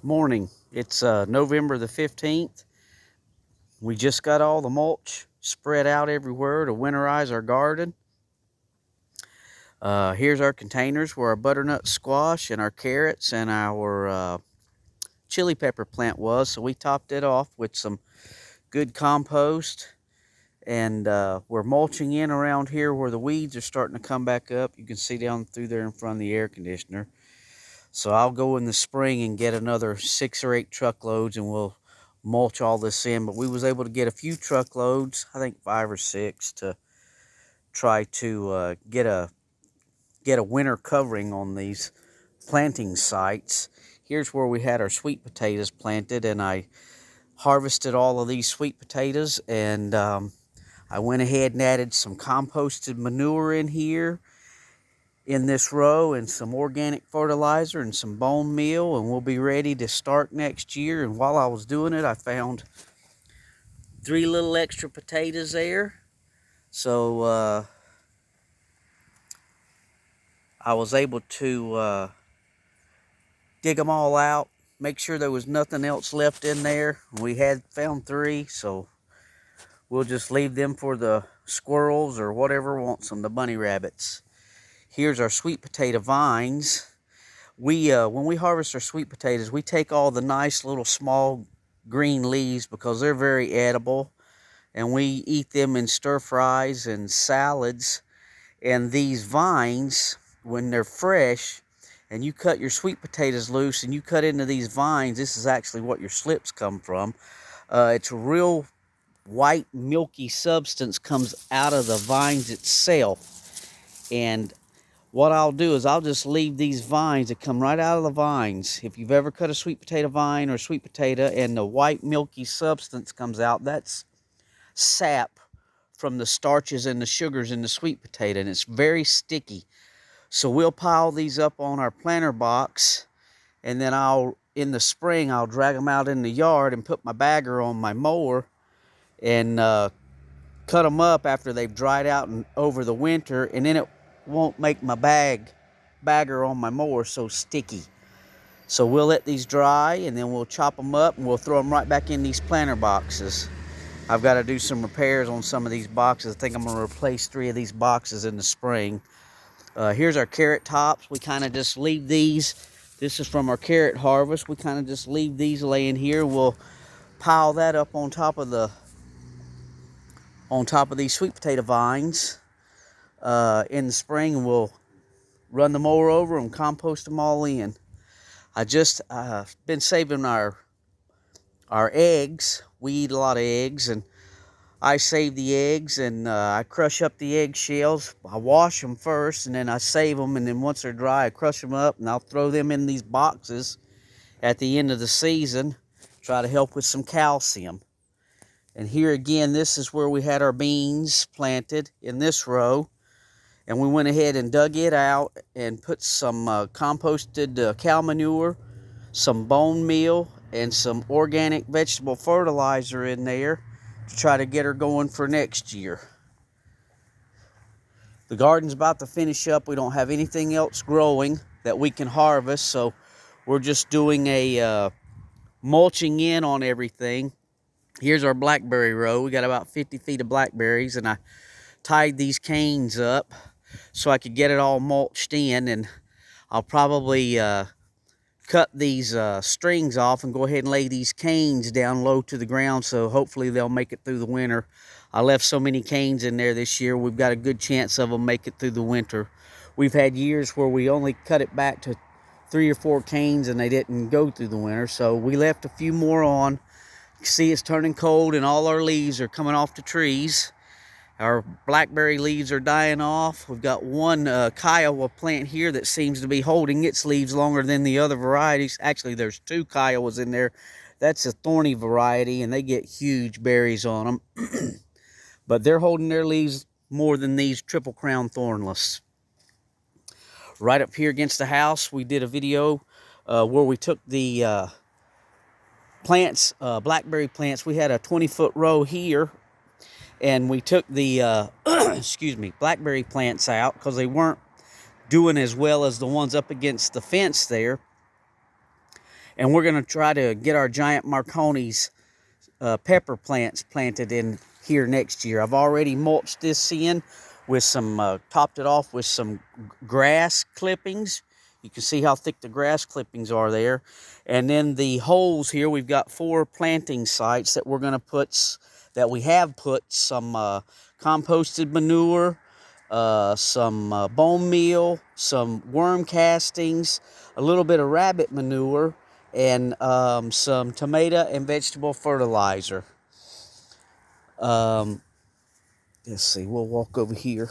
Morning. It's November the 15th. We just got all the mulch spread out everywhere to winterize our garden. Here's our containers where our butternut squash and our carrots and our chili pepper plant was. So we topped it off with some good compost. And we're mulching in around here where the weeds are starting to come back up. You can see down through there in front of the air conditioner. So I'll go in the spring and get another 6 or 8 truckloads and we'll mulch all this in. But we was able to get a few truckloads, I think 5 or 6, to try to get a winter covering on these planting sites. Here's where we had our sweet potatoes planted, and I harvested all of these sweet potatoes, and I went ahead and added some composted manure in here in this row and some organic fertilizer and some bone meal, and we'll be ready to start next year. And while I was doing it, I found 3 little extra potatoes there. So I was able to dig them all out, make sure there was nothing else left in there. We had found 3, so we'll just leave them for the squirrels or whatever wants them, the bunny rabbits. Here's our sweet potato vines. When we harvest our sweet potatoes, we take all the nice little small green leaves because they're very edible, and we eat them in stir fries and salads. And these vines, when they're fresh, and you cut your sweet potatoes loose and you cut into these vines, this is actually what your slips come from. It's a real white milky substance comes out of the vines itself. And what I'll do is I'll just leave these vines that come right out of the vines. If you've ever cut a sweet potato vine or sweet potato and the white milky substance comes out, that's sap from the starches and the sugars in the sweet potato, and it's very sticky. So we'll pile these up on our planter box, and then in the spring, I'll drag them out in the yard and put my bagger on my mower and cut them up after they've dried out and over the winter, and then it won't make my bagger on my mower so sticky. So we'll let these dry, and then we'll chop them up and we'll throw them right back in these planter boxes. I've got to do some repairs on some of these boxes. I think I'm going to replace 3 of these boxes in the spring. Here's our carrot tops. We kind of just leave these. This is from our carrot harvest. We kind of just leave these laying here. We'll pile that up on top of these sweet potato vines in the spring, and we'll run the mower over and compost them all in. I just been saving our eggs. We eat a lot of eggs, and I save the eggs, and I crush up the egg shells. I wash them first, and then I save them, and then once they're dry, I crush them up, and I'll throw them in these boxes at the end of the season, try to help with some calcium. And here again, this is where we had our beans planted in this row, and we went ahead and dug it out and put some composted cow manure, some bone meal, and some organic vegetable fertilizer in there to try to get her going for next year. The garden's about to finish up. We don't have anything else growing that we can harvest, so we're just doing a mulching in on everything. Here's our Blackberry Row. We got about 50 feet of blackberries, and I tied these canes up so I could get it all mulched in, and I'll probably cut these strings off and go ahead and lay these canes down low to the ground, so hopefully they'll make it through the winter. I left so many canes in there this year, we've got a good chance of them make it through the winter. We've had years where we only cut it back to 3 or 4 canes and they didn't go through the winter, so we left a few more on. You can see it's turning cold and all our leaves are coming off the trees. Our blackberry leaves are dying off. We've got one Kiowa plant here that seems to be holding its leaves longer than the other varieties. Actually, there's 2 Kiowas in there. That's a thorny variety, and they get huge berries on them. But they're holding their leaves more than these triple crown thornless. Right up here against the house, we did a video where we took the plants, blackberry plants. We had a 20-foot row here, and we took the excuse me, blackberry plants out because they weren't doing as well as the ones up against the fence there. And we're going to try to get our giant Marconi's pepper plants planted in here next year. I've already mulched this in with some, topped it off with some grass clippings. You can see how thick the grass clippings are there. And then the holes here, we've got 4 planting sites that we're going to put, that we have put some composted manure, some bone meal, some worm castings, a little bit of rabbit manure, and some tomato and vegetable fertilizer. Let's see, we'll walk over here.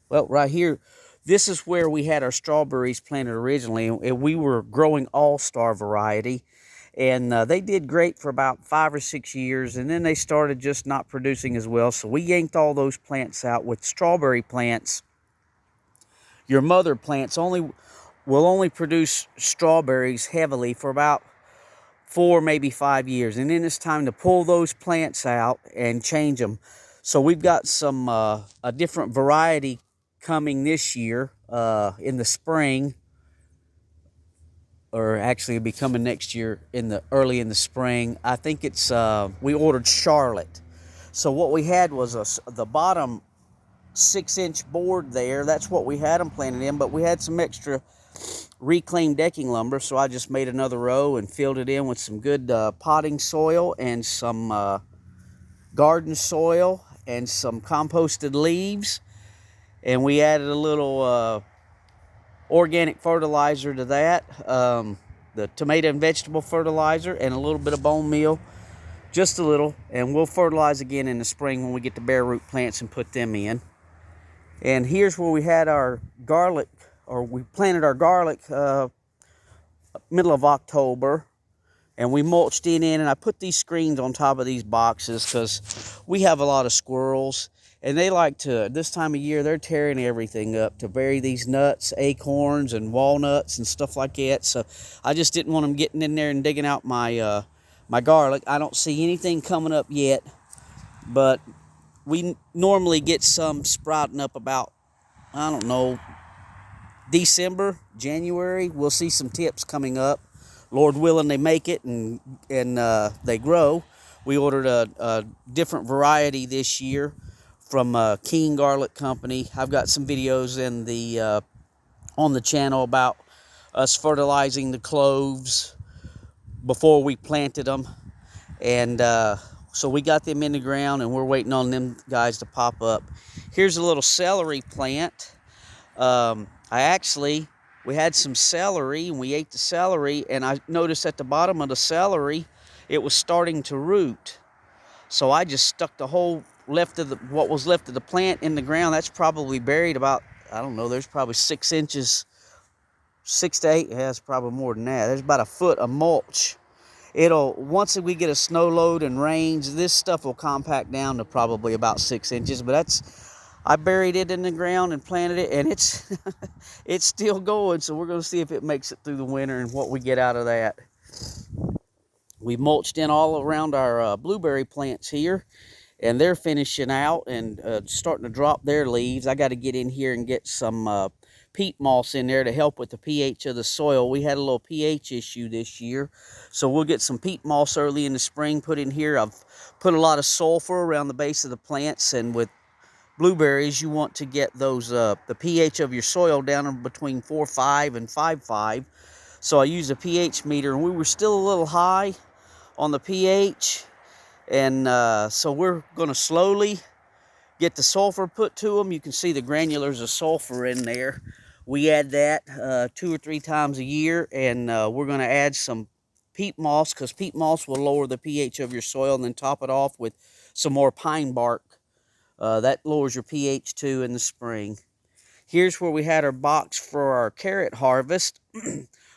Well, right here, this is where we had our strawberries planted originally, and we were growing all-star variety. And they did great for about 5 or 6 years, and then they started just not producing as well. So we yanked all those plants out. With strawberry plants, your mother plants will only produce strawberries heavily for about 4, maybe 5 years, and then it's time to pull those plants out and change them. So we've got some a different variety coming this year in the spring, or actually it'll be coming next year early in the spring. I think it's we ordered Charlotte. So what we had was the bottom 6-inch board there. That's what we had them planted in, but we had some extra reclaimed decking lumber, so I just made another row and filled it in with some good potting soil and some garden soil and some composted leaves, and we added a little organic fertilizer to that, the tomato and vegetable fertilizer, and a little bit of bone meal, just a little, and we'll fertilize again in the spring when we get the bare root plants and put them in. And here's where we had our garlic, or we planted our garlic middle of October, and we mulched it in, and I put these screens on top of these boxes because we have a lot of squirrels, and they like to, this time of year, they're tearing everything up to bury these nuts, acorns, and walnuts and stuff like that. So I just didn't want them getting in there and digging out my my garlic. I don't see anything coming up yet, but we normally get some sprouting up about, I don't know, December, January. We'll see some tips coming up. Lord willing, they make it and they grow. We ordered a different variety this year from King Garlic Company. I've got some videos in the on the channel about us fertilizing the cloves before we planted them, and so we got them in the ground, and we're waiting on them guys to pop up. Here's a little celery plant. We had some celery, and we ate the celery, and I noticed at the bottom of the celery, it was starting to root. So I just stuck the whole what was left of the plant in the ground. That's probably buried about, I don't know, there's probably 6 inches, 6 to 8, yeah, it's probably more than that. There's about a foot of mulch. Once we get a snow load and rains, this stuff will compact down to probably about 6 inches, but I buried it in the ground and planted it, and it's it's still going, so we're going to see if it makes it through the winter and what we get out of that. We mulched in all around our blueberry plants here, and they're finishing out and starting to drop their leaves. I got to get in here and get some peat moss in there to help with the pH of the soil. We had a little pH issue this year, so we'll get some peat moss early in the spring put in here. I've put a lot of sulfur around the base of the plants, and with blueberries, you want to get those the pH of your soil down between 4.5 and 5.5. So I used a pH meter, and we were still a little high on the pH, and so we're going to slowly get the sulfur put to them. You can see the granulars of sulfur in there. We add that 2 or 3 times a year, and we're going to add some peat moss, because peat moss will lower the pH of your soil, and then top it off with some more pine bark. That lowers your pH too in the spring. Here's where we had our box for our carrot harvest.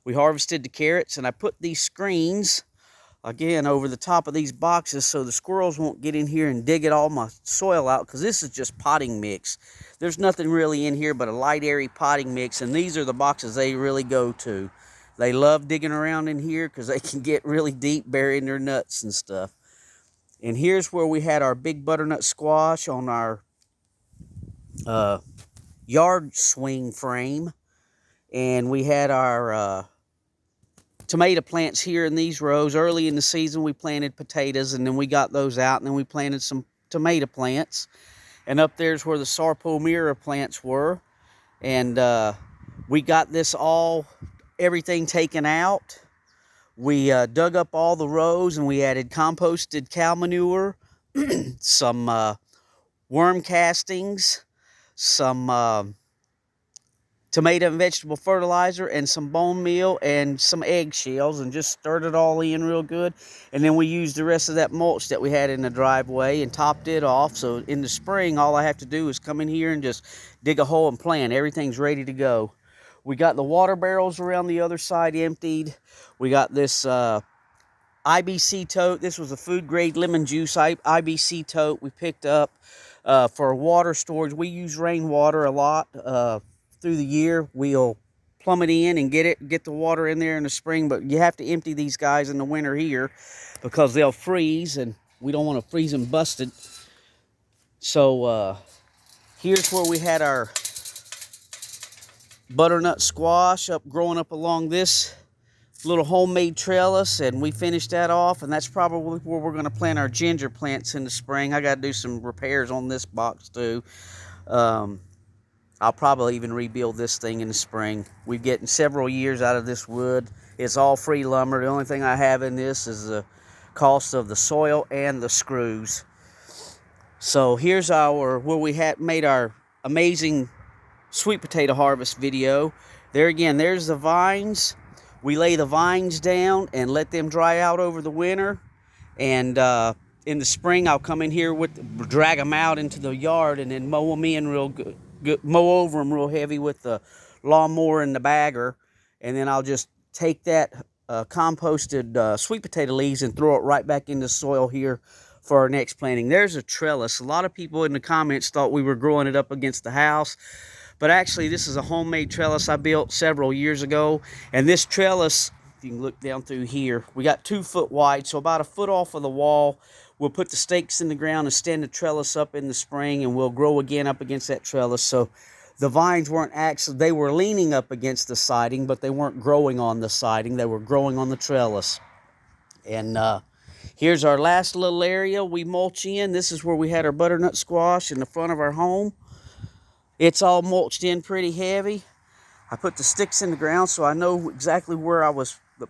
We harvested the carrots, and I put these screens again over the top of these boxes so the squirrels won't get in here and dig all my soil out, because this is just potting mix. There's nothing really in here but a light, airy potting mix, and these are the boxes they really go to. They love digging around in here because they can get really deep burying their nuts and stuff. And here's where we had our big butternut squash on our yard swing frame, and we had our tomato plants here in these rows. Early in the season, we planted potatoes, and then we got those out, and then we planted some tomato plants. And up there's where the sarpomira plants were. And we got this everything taken out. We dug up all the rows, and we added composted cow manure, some worm castings, some tomato and vegetable fertilizer, and some bone meal and some eggshells, and just stirred it all in real good. And then we used the rest of that mulch that we had in the driveway and topped it off. So in the spring, all I have to do is come in here and just dig a hole and plant. Everything's ready to go. We got the water barrels around the other side emptied. We got this IBC tote. This was a food grade lemon juice IBC tote we picked up for water storage. We use rainwater a lot through the year. We'll plumb it in and get the water in there in the spring, but you have to empty these guys in the winter here because they'll freeze, and we don't want to freeze them busted. So here's where we had our butternut squash growing up along this little homemade trellis, and we finished that off, and that's probably where we're going to plant our ginger plants in the spring. I got to do some repairs on this box too. I'll probably even rebuild this thing in the spring. We're getting several years out of this wood. It's all free lumber. The only thing I have in this is the cost of the soil and the screws. So here's where we made our amazing sweet potato harvest video. There again, there's the vines. We lay the vines down and let them dry out over the winter. And in the spring, I'll come in here drag them out into the yard and then mow them in real good. Mow over them real heavy with the lawnmower and the bagger, and then I'll just take that composted sweet potato leaves and throw it right back in the soil here for our next planting. There's a trellis. A lot of people in the comments thought we were growing it up against the house, but actually this is a homemade trellis I built several years ago. And this trellis, if you can look down through here, we got 2 foot wide, so about a foot off of the wall. We'll put the stakes in the ground and stand the trellis up in the spring, and we'll grow again up against that trellis. So the vines they were leaning up against the siding, but they weren't growing on the siding. They were growing on the trellis. And here's our last little area we mulch in. This is where we had our butternut squash in the front of our home. It's all mulched in pretty heavy. I put the sticks in the ground so I know exactly where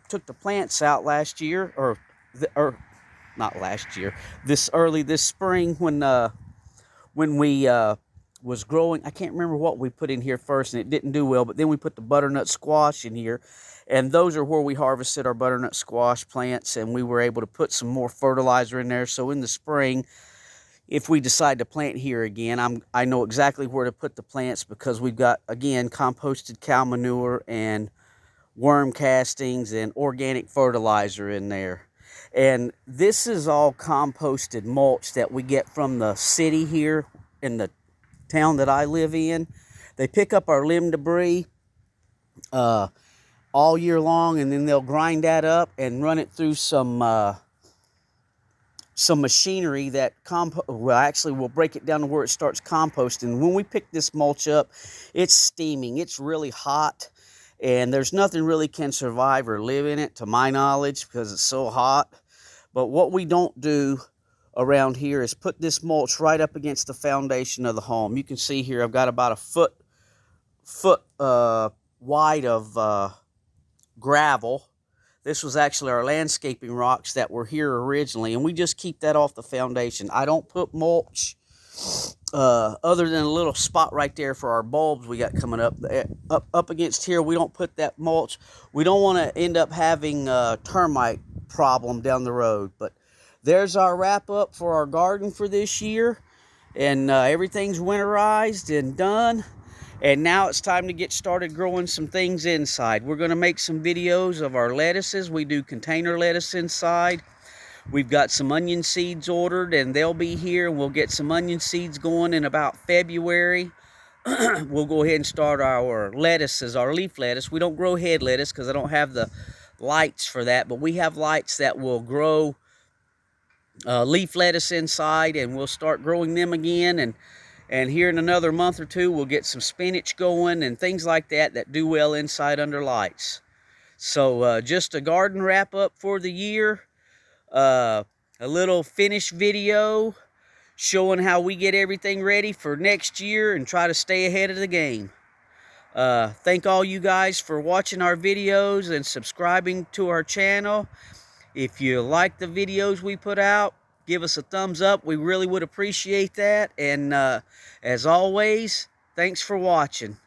took the plants out last year, or not last year, this spring when we was growing. I can't remember what we put in here first, and it didn't do well, but then we put the butternut squash in here, and those are where we harvested our butternut squash plants, and we were able to put some more fertilizer in there. So in the spring, if we decide to plant here again, I know exactly where to put the plants, because we've got, again, composted cow manure and worm castings and organic fertilizer in there. And this is all composted mulch that we get from the city here in the town that I live in. They pick up our limb debris all year long, and then they'll grind that up and run it through some machinery that will break it down to where it starts composting. When we pick this mulch up, it's steaming. It's really hot, and there's nothing really can survive or live in it, to my knowledge, because it's so hot. But what we don't do around here is put this mulch right up against the foundation of the home. You can see here I've got about a foot wide of gravel. This was actually our landscaping rocks that were here originally, and we just keep that off the foundation. I don't put mulch other than a little spot right there for our bulbs we got coming up. Up against here, we don't put that mulch. We don't want to end up having a termite problem down the road. But there's our wrap up for our garden for this year, and everything's winterized and done. And now it's time to get started growing some things inside. We're going to make some videos of our lettuces. We do container lettuce inside. We've got some onion seeds ordered, and they'll be here. We'll get some onion seeds going in about February. We'll go ahead and start our lettuces, our leaf lettuce. We don't grow head lettuce because I don't have the lights for that, but we have lights that will grow leaf lettuce inside, and we'll start growing them again. And here in another month or two, we'll get some spinach going and things like that do well inside under lights. So just a garden wrap up for the year. A little finish video showing how we get everything ready for next year and try to stay ahead of the game. Thank all you guys for watching our videos and subscribing to our channel. If you like the videos we put out, give us a thumbs up. We really would appreciate that. And as always, thanks for watching.